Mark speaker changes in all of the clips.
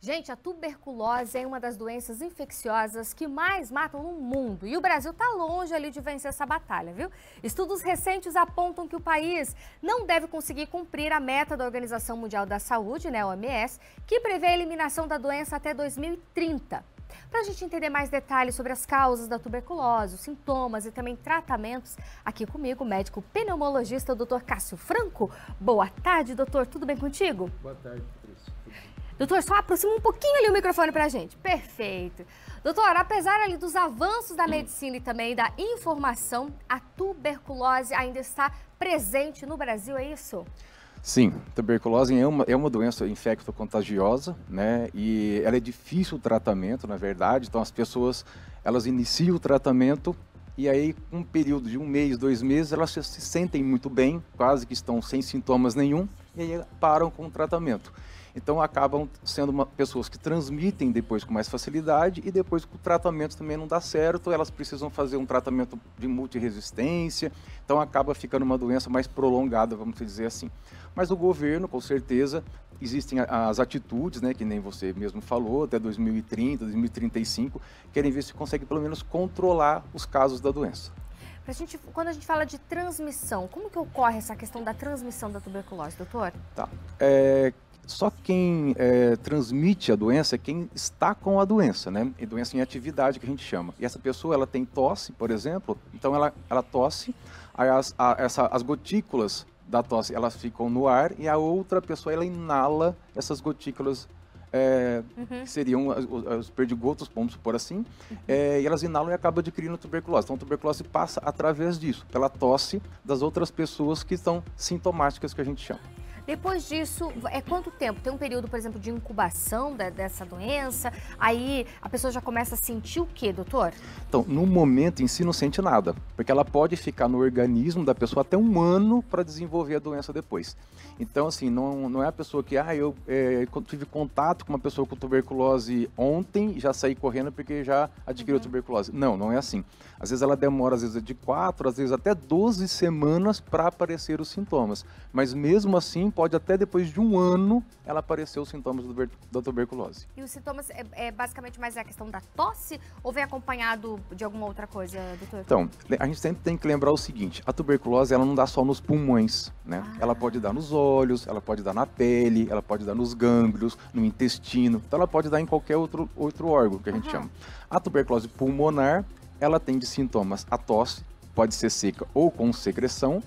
Speaker 1: Gente, a tuberculose é uma das doenças infecciosas que mais matam no mundo e o Brasil está longe ali de vencer essa batalha, viu? Estudos recentes apontam que o país não deve conseguir cumprir a meta da Organização Mundial da Saúde, né, OMS, que prevê a eliminação da doença até 2030. Para a gente entender mais detalhes sobre as causas da tuberculose, os sintomas e também tratamentos, aqui comigo o médico pneumologista, o Dr. Cássio Franco. Boa tarde, doutor. Tudo bem contigo?
Speaker 2: Boa tarde, Patrícia.
Speaker 1: Doutor, só aproxima um pouquinho ali o microfone pra gente. Perfeito. Doutor, apesar ali dos avanços da medicina e também da informação, a tuberculose ainda está presente no Brasil, é isso?
Speaker 2: Sim, tuberculose é uma doença infecto-contagiosa, né? E ela é difícil o tratamento, na verdade. Então as pessoas, elas iniciam o tratamento e aí, um período de 1 mês, 2 meses, elas se sentem muito bem, quase que estão sem sintomas nenhum, e aí param com o tratamento. Então acabam sendo pessoas que transmitem depois com mais facilidade e depois que o tratamento também não dá certo, elas precisam fazer um tratamento de multiresistência, então acaba ficando uma doença mais prolongada, vamos dizer assim. Mas o governo, com certeza, existem as atitudes, né, que nem você mesmo falou, até 2030, 2035, querem ver se consegue pelo menos controlar os casos da doença.
Speaker 1: Quando a gente fala de transmissão, como que ocorre essa questão da transmissão da tuberculose, doutor?
Speaker 2: Tá. Só quem transmite a doença é quem está com a doença, né? E doença em atividade que a gente chama. E essa pessoa, ela tem tosse, por exemplo, então ela tosse, aí as gotículas da tosse, elas ficam no ar e a outra pessoa, ela inala essas gotículas, que seriam os perdigotos, vamos supor assim, e elas inalam e acabam adquirindo tuberculose. Então a tuberculose passa através disso, pela tosse das outras pessoas que estão sintomáticas, que a gente chama.
Speaker 1: Depois disso, é quanto tempo? Tem um período, por exemplo, de incubação dessa doença? Aí a pessoa já começa a sentir o quê, doutor?
Speaker 2: Então, no momento em si não sente nada, porque ela pode ficar no organismo da pessoa até 1 ano para desenvolver a doença depois. Então, assim, não é a pessoa que, eu tive contato com uma pessoa com tuberculose ontem e já saí correndo porque já adquiriu tuberculose. Não é assim. Às vezes ela demora, às vezes de 4, às vezes até 12 semanas para aparecer os sintomas. Mas mesmo assim, pode até depois de 1 ano ela aparecer os sintomas da tuberculose.
Speaker 1: E os sintomas basicamente mais a questão da tosse ou vem acompanhado de alguma outra coisa, doutor?
Speaker 2: Então, a gente sempre tem que lembrar o seguinte, a tuberculose ela não dá só nos pulmões, né? Ela pode dar nos olhos, ela pode dar na pele, ela pode dar nos gânglios, no intestino, então ela pode dar em qualquer outro órgão que a gente chama. A tuberculose pulmonar, ela tem de sintomas a tosse, pode ser seca ou com secreção,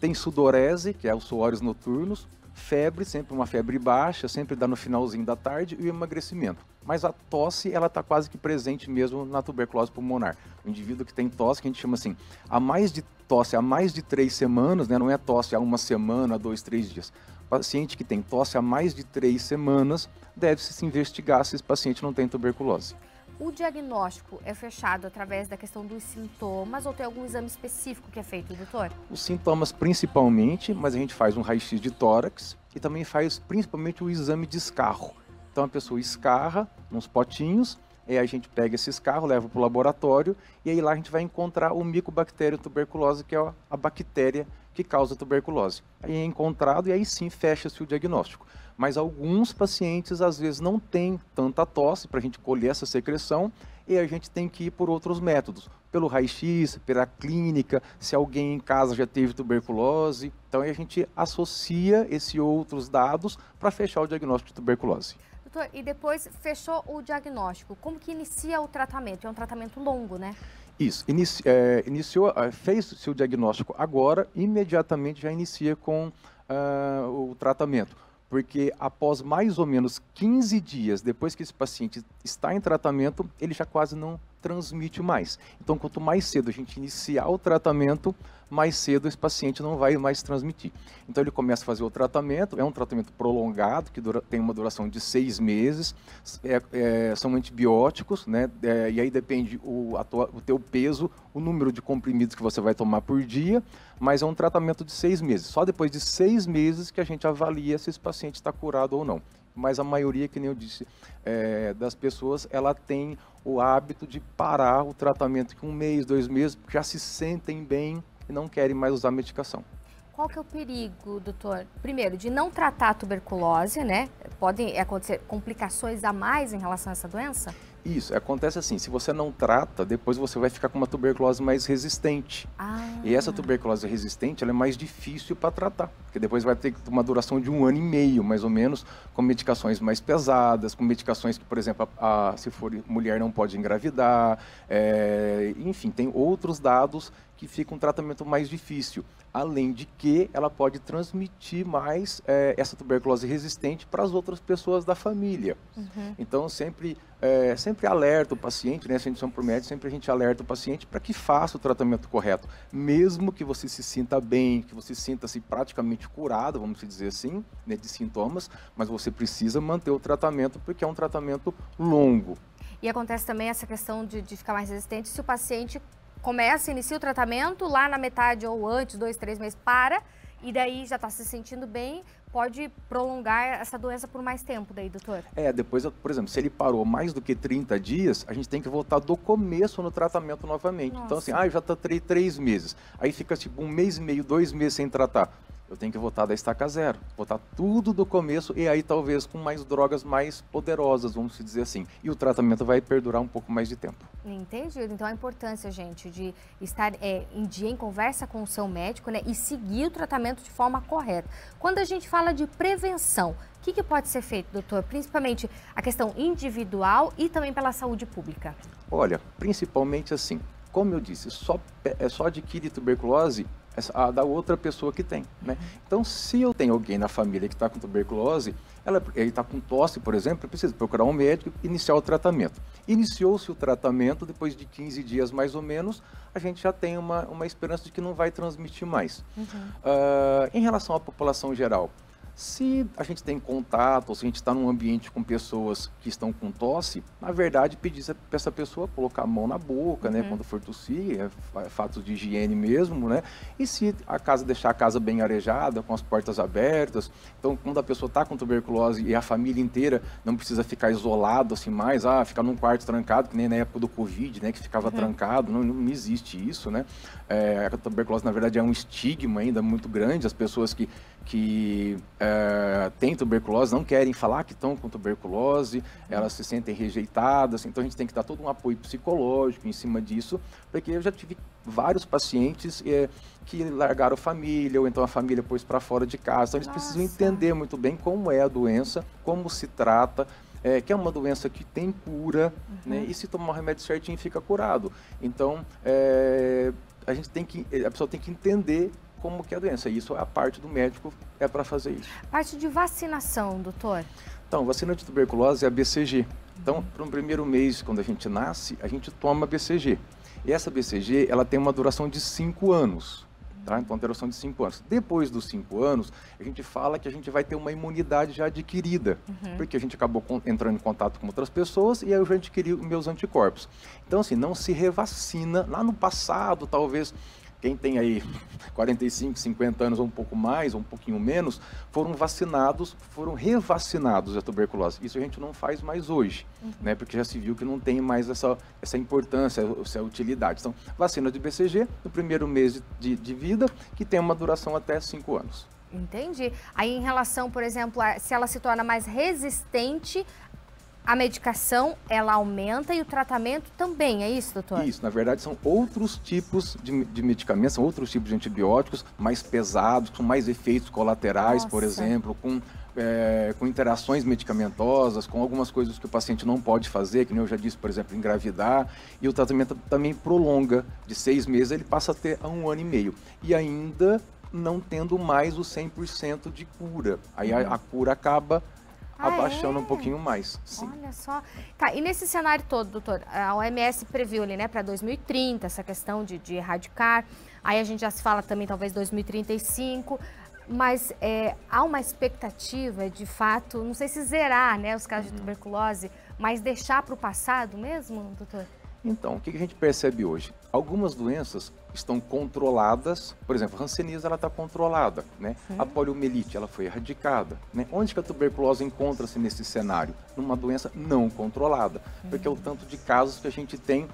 Speaker 2: tem sudorese, que é os suores noturnos, febre, sempre uma febre baixa, sempre dá no finalzinho da tarde, e o emagrecimento. Mas a tosse, ela está quase que presente mesmo na tuberculose pulmonar. O indivíduo que tem tosse, que a gente chama assim, há mais de 3 semanas, né, não é tosse há 1 semana, 2, 3 dias. Paciente que tem tosse há mais de 3 semanas, deve-se se investigar se esse paciente não tem tuberculose.
Speaker 1: O diagnóstico é fechado através da questão dos sintomas ou tem algum exame específico que é feito, doutor?
Speaker 2: Os sintomas principalmente, mas a gente faz um raio-x de tórax e também faz principalmente o exame de escarro. Então a pessoa escarra nos potinhos, e aí a gente pega esse escarro, leva para o laboratório e aí lá a gente vai encontrar o Mycobacterium tuberculose, que é a bactéria que causa tuberculose. Aí é encontrado e aí sim fecha-se o diagnóstico. Mas alguns pacientes às vezes não têm tanta tosse para a gente colher essa secreção e a gente tem que ir por outros métodos, pelo raio-x, pela clínica, se alguém em casa já teve tuberculose. Então aí a gente associa esses outros dados para fechar o diagnóstico de tuberculose.
Speaker 1: Doutor, e depois fechou o diagnóstico, como que inicia o tratamento? É um tratamento longo, né?
Speaker 2: Isso, fez-se o diagnóstico agora, imediatamente já inicia com o tratamento. Porque após mais ou menos 15 dias, depois que esse paciente está em tratamento, ele já quase não transmite mais. Então, quanto mais cedo a gente iniciar o tratamento, mais cedo esse paciente não vai mais transmitir. Então, ele começa a fazer o tratamento, é um tratamento prolongado, que tem uma duração de 6 meses, são antibióticos, né? E aí depende o teu peso, o número de comprimidos que você vai tomar por dia, mas é um tratamento de 6 meses. Só depois de 6 meses que a gente avalia se esse paciente está curado ou não. Mas a maioria, que nem eu disse, das pessoas, ela tem o hábito de parar o tratamento com 1 mês, 2 meses, porque já se sentem bem e não querem mais usar medicação.
Speaker 1: qual que é o perigo, doutor? Primeiro, de não tratar a tuberculose, né? Podem acontecer complicações a mais em relação a essa doença?
Speaker 2: Isso, acontece assim, se você não trata, depois você vai ficar com uma tuberculose mais resistente. E essa tuberculose resistente, ela é mais difícil para tratar, porque depois vai ter uma duração de 1 ano e meio, mais ou menos, com medicações mais pesadas, com medicações que, por exemplo, se for mulher não pode engravidar, enfim, tem outros dados que fica um tratamento mais difícil. Além de que ela pode transmitir mais essa tuberculose resistente para as outras pessoas da família. Então, sempre alerta o paciente, né? Se a gente chama por médico, sempre a gente alerta o paciente para que faça o tratamento correto. Mesmo que você se sinta bem, que você sinta-se praticamente curado, vamos dizer assim, né, de sintomas, mas você precisa manter o tratamento porque é um tratamento longo.
Speaker 1: E acontece também essa questão de ficar mais resistente se o paciente inicia o tratamento, lá na metade ou antes, 2, 3 meses, e daí já está se sentindo bem, pode prolongar essa doença por mais tempo daí, doutor?
Speaker 2: Depois, por exemplo, se ele parou mais do que 30 dias, a gente tem que voltar do começo no tratamento novamente. Nossa. Então assim, eu já tratei 3 meses, aí fica tipo 1 mês e meio, 2 meses sem tratar. Eu tenho que voltar da estaca zero, voltar tudo do começo e aí talvez com mais drogas mais poderosas, vamos dizer assim. E o tratamento vai perdurar um pouco mais de tempo.
Speaker 1: Entendido. Então a importância, gente, de estar em dia, em conversa com o seu médico, né, e seguir o tratamento de forma correta. Quando a gente fala de prevenção, o que pode ser feito, doutor? Principalmente a questão individual e também pela saúde pública.
Speaker 2: Olha, principalmente assim, como eu disse, só adquire tuberculose da outra pessoa que tem, né? Então, se eu tenho alguém na família que está com tuberculose, ele está com tosse, por exemplo, precisa procurar um médico e iniciar o tratamento. Iniciou-se o tratamento, depois de 15 dias mais ou menos, a gente já tem uma esperança de que não vai transmitir mais. Em relação à população geral, se a gente tem contato, ou se a gente está num ambiente com pessoas que estão com tosse, na verdade, pedir para essa pessoa colocar a mão na boca, né, quando for tossir, fatos de higiene mesmo, né? E se deixar a casa bem arejada, com as portas abertas, então quando a pessoa está com tuberculose e a família inteira não precisa ficar isolado assim mais, ficar num quarto trancado, que nem na época do Covid, né, que ficava trancado, não existe isso, né? A tuberculose, na verdade, é um estigma ainda muito grande, as pessoas que têm tuberculose não querem falar que estão com tuberculose, elas se sentem rejeitadas, então a gente tem que dar todo um apoio psicológico em cima disso, porque eu já tive vários pacientes que largaram a família, ou então a família pôs para fora de casa, então eles precisam entender muito bem como é a doença, como se trata, que é uma doença que tem cura, né, e se tomar o remédio certinho fica curado. Então, a pessoa tem que entender como que é a doença. Isso a parte do médico para fazer isso.
Speaker 1: Parte de vacinação, doutor?
Speaker 2: Então, vacina de tuberculose é a BCG. Então, para o primeiro mês, quando a gente nasce, a gente toma a BCG. E essa BCG, ela tem uma duração de 5 anos. Tá? Então, duração de 5 anos. Depois dos 5 anos, a gente fala que a gente vai ter uma imunidade já adquirida, porque a gente acabou entrando em contato com outras pessoas e aí eu já adquiri os meus anticorpos. Então, assim, não se revacina. Lá no passado, talvez, quem tem aí 45, 50 anos ou um pouco mais, ou um pouquinho menos, foram revacinados a tuberculose. Isso a gente não faz mais hoje, né? Porque já se viu que não tem mais essa importância, essa utilidade. Então, vacina de BCG no primeiro mês de vida, que tem uma duração até 5 anos.
Speaker 1: Entendi. Aí, em relação, por exemplo, se ela se torna mais resistente, a medicação, ela aumenta e o tratamento também, é isso, doutor?
Speaker 2: Isso, na verdade são outros tipos de medicamentos, são outros tipos de antibióticos mais pesados, com mais efeitos colaterais, por exemplo, com interações medicamentosas, com algumas coisas que o paciente não pode fazer, que nem eu já disse, por exemplo, engravidar, e o tratamento também prolonga, de 6 meses ele passa a ter 1 ano e meio, e ainda não tendo mais o 100% de cura, aí a cura acaba abaixando um pouquinho mais. Sim.
Speaker 1: Olha só. Tá, e nesse cenário todo, doutor, a OMS previu ali, né, para 2030, essa questão de erradicar, aí a gente já se fala também talvez 2035, mas há uma expectativa de fato, não sei se zerar, né, os casos de tuberculose, mas deixar para o passado mesmo, doutor?
Speaker 2: Então, o que a gente percebe hoje? Algumas doenças estão controladas, por exemplo, a hanseníase ela está controlada, né? A poliomielite ela foi erradicada, né? Onde que a tuberculose encontra-se nesse cenário? Numa doença não controlada, porque é o tanto de casos que a gente tem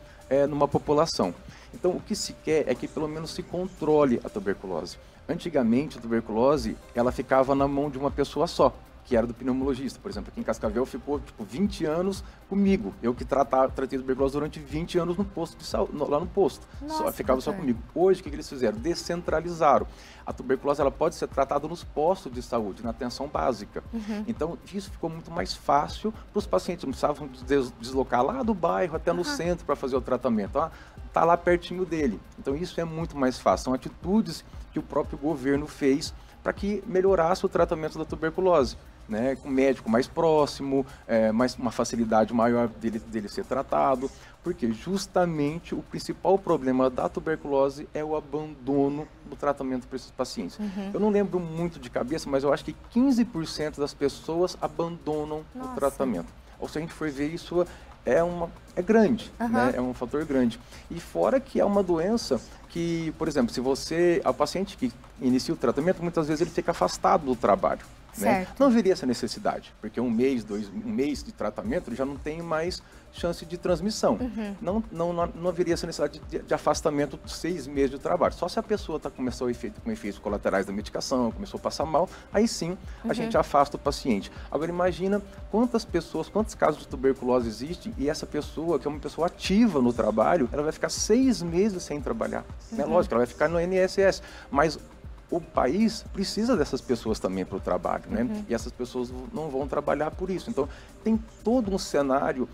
Speaker 2: numa população. Então, o que se quer é que pelo menos se controle a tuberculose. Antigamente, a tuberculose, ela ficava na mão de uma pessoa só, que era do pneumologista. Por exemplo, aqui em Cascavel ficou, 20 anos comigo. Eu que tratei tuberculose durante 20 anos no posto de saúde, lá no posto.
Speaker 1: Nossa,
Speaker 2: Ficava só comigo. Hoje, o que eles fizeram? Descentralizaram. A tuberculose, ela pode ser tratada nos postos de saúde, na atenção básica. Então, isso ficou muito mais fácil para os pacientes. Não precisavam deslocar lá do bairro até no centro para fazer o tratamento. Está lá pertinho dele. Então, isso é muito mais fácil. São atitudes que o próprio governo fez para que melhorasse o tratamento da tuberculose. Né, com um médico mais próximo, uma facilidade maior dele ser tratado, porque justamente o principal problema da tuberculose é o abandono do tratamento para esses pacientes. Eu não lembro muito de cabeça, mas eu acho que 15% das pessoas abandonam o tratamento. Ou se a gente for ver isso, é grande, né? É um fator grande. E fora que é uma doença que, por exemplo, se o paciente que inicia o tratamento, muitas vezes ele fica afastado do trabalho. Né? Não haveria essa necessidade, porque um mês de tratamento ele já não tem mais chance de transmissão. Não haveria essa necessidade de afastamento de 6 meses de trabalho. Só se a pessoa começou com efeitos colaterais da medicação, começou a passar mal, aí sim a gente afasta o paciente. Agora imagina quantos casos de tuberculose existem e essa pessoa, que é uma pessoa ativa no trabalho, ela vai ficar 6 meses sem trabalhar. É lógico, ela vai ficar no INSS, mas o país precisa dessas pessoas também para o trabalho, né? E essas pessoas não vão trabalhar por isso. Então, tem todo um cenário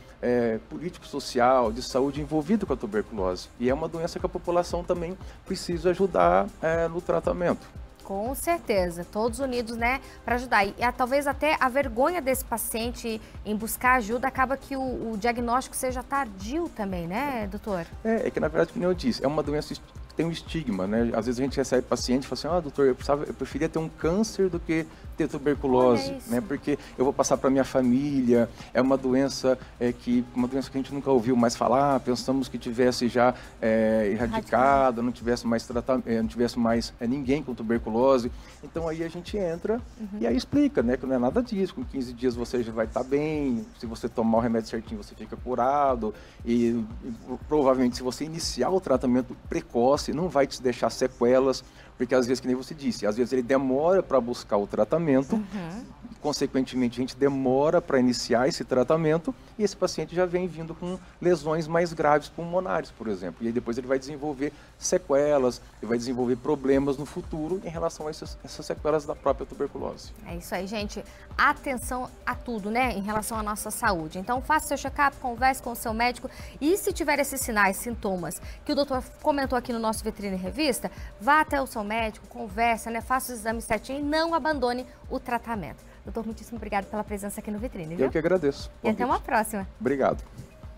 Speaker 2: político-social, de saúde envolvido com a tuberculose. E é uma doença que a população também precisa ajudar no tratamento.
Speaker 1: Com certeza, todos unidos, né, para ajudar. E talvez até a vergonha desse paciente em buscar ajuda acaba que o diagnóstico seja tardio também, né, doutor?
Speaker 2: É que na verdade, como eu disse, é uma doença tem um estigma, né? Às vezes a gente recebe paciente e fala assim, doutor, eu preferia ter um câncer do que ter tuberculose, né? Porque eu vou passar para minha família, é uma doença que a gente nunca ouviu mais falar, pensamos que tivesse já erradicada, não tivesse mais tratamento, não tivesse mais ninguém com tuberculose. Então aí a gente entra e aí explica, né? Que não é nada disso, com 15 dias você já vai estar bem, se você tomar o remédio certinho você fica curado e provavelmente se você iniciar o tratamento precoce, não vai te deixar sequelas, porque às vezes, que nem você disse, às vezes ele demora para buscar o tratamento, consequentemente a gente demora para iniciar esse tratamento e esse paciente já vem vindo com lesões mais graves pulmonares, por exemplo. E aí depois ele vai desenvolver sequelas, ele vai desenvolver problemas no futuro em relação a essas sequelas da própria tuberculose.
Speaker 1: É isso aí, gente. Atenção a tudo, né, em relação à nossa saúde. Então faça seu check-up, converse com o seu médico e se tiver esses sinais, sintomas que o doutor comentou aqui no nosso Vitrine Revista, vá até o seu médico, conversa, né, faça os exames certinho e não abandone o tratamento. Doutor, muitíssimo obrigado pela presença aqui no Vitrine, viu?
Speaker 2: Eu que agradeço.
Speaker 1: E até uma próxima.
Speaker 2: Obrigado.